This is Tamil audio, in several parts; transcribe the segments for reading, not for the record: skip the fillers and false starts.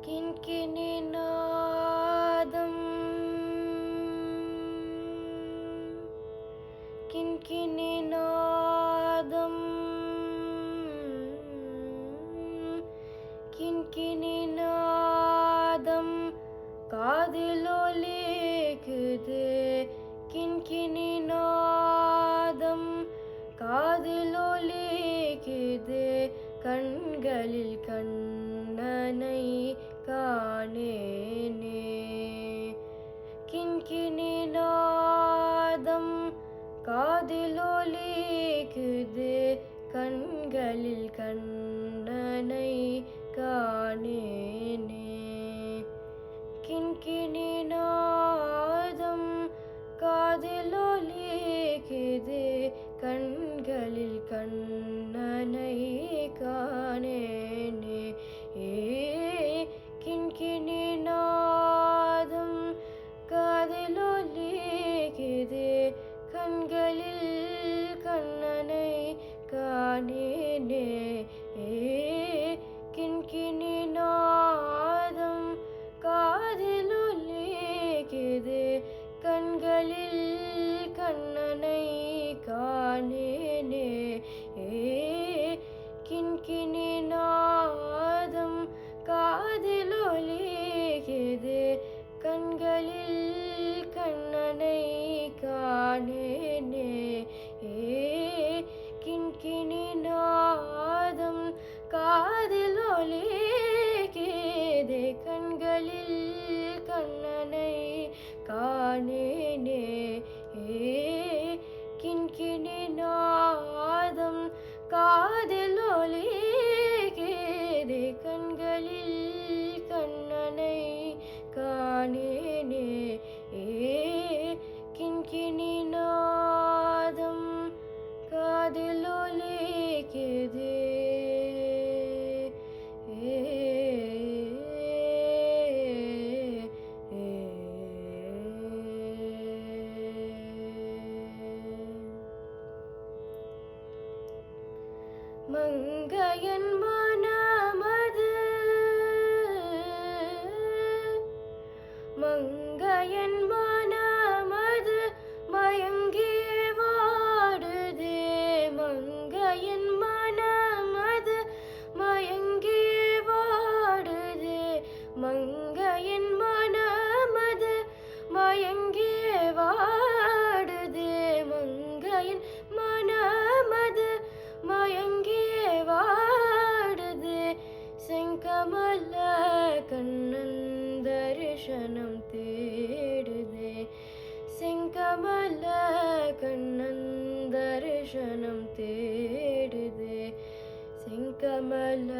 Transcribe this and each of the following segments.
கிண்கிணி நாதம் கிண்கிணி நாதம் கிண்கிணி நாதம் காதிலொலிக்குது கிண்கிணி நாதம் காதிலொலிக்குது கண்களில் கண்ணனை காணேனே கிண்கிணி நாதம் காதிலொலிக்குது கண்களில் கண்ணனை காணேனே கிண்கிணி நாதம் காதிலொலிக்குது கண்களில் கண்ணனை காணேனே கிண்கிணி நாதம் காதிலொலிக்குது கண்களில் கண்ணனை காணேனே கிண்கிணி நாதம் காதிலொலிக்குது கண்களில் கண்ணனை காணேனே கிண்கிணி நாதம் காதிலொலிக்குது கண்களில் கண்ணனை காணேனே கிண்கிணி நாதம் காதிலொலிக்குது கண்களில் கண்ணனை காணேனே கிண்கிணி நாதம் காதிலொலிக்குது கண்களில் கண்ணனை காணேனே கிண்கிணி நாதம் காதிலொலிக்குது மங்கையன் மனமது மங்கையன் மனமது மயங்கி வாடுதே மங்கையன் மனமது மயங்கி வாடுதே மங்கையன் மனமது மயங்கி வாடுதே மங்கையன் மனமது மயங்கி வாடுதே செங்கமல கண்ணன் தரிசனம் தேடுதே செங்கமல கண்ணன் தரிசனம் தேடுதே செங்கமல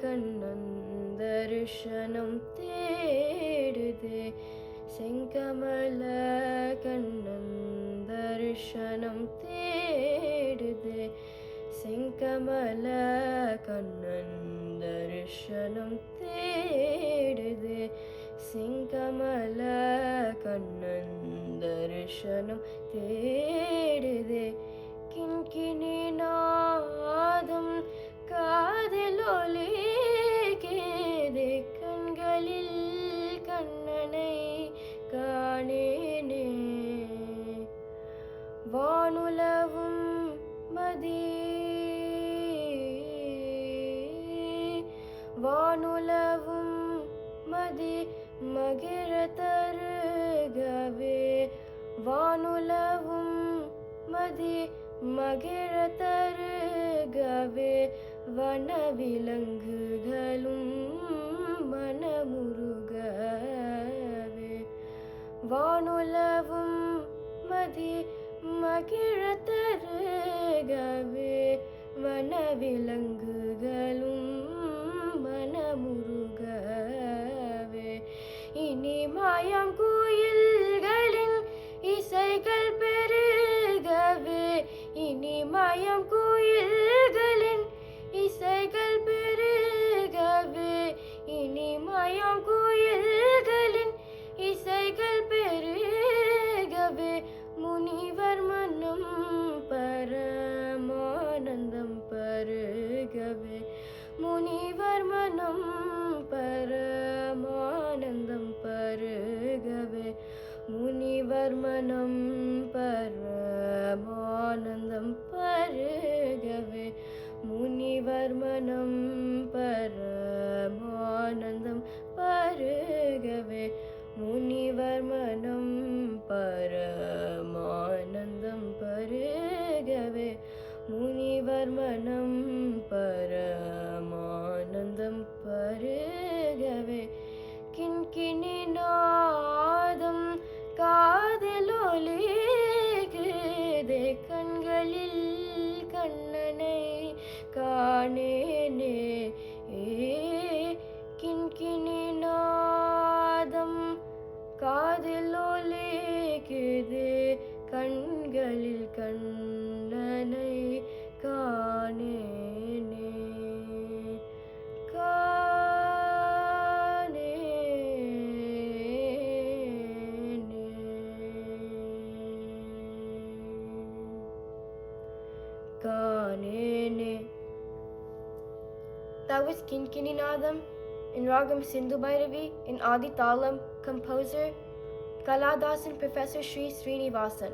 கண்ணன் தரிசனம் தேடுதே செங்கமல கண்ணன் தரிசனம் தேடுதே செங்கமல கண்ணன் தரிசனம் தேடுதே செங்கமல கண்ணன் தரிசனம் தேடுதே கிண்கிணி நாதம் காதிலொலிக்குது கண்களில் கண்ணனை காணேனே வானுலவும் மதி வானுலவும் மதி மகிழ தருகவே வானுலவும் மதி மகிழ தருகவே வனவிலங்குகளும் மனமுருகவே வானுலவும் மதி மகிழ தருகவே வனவிலங்குகளும் மனமுருகவே இனி மாயம் குயில்களின் இசைகள் பெருகவே இனி மாயம் குயில்களின் இசைகள் பெருகவே இனி மாயம் குயில்களின் இசைகள் பெருகவே முனிவர் மனம் பரமானந்தம் பருக Nene. That was Kinkini Nadam in Ragam Sindhu Bhairavi in Adi Talam, composer Kaladasan Professor Sri Srinivasan.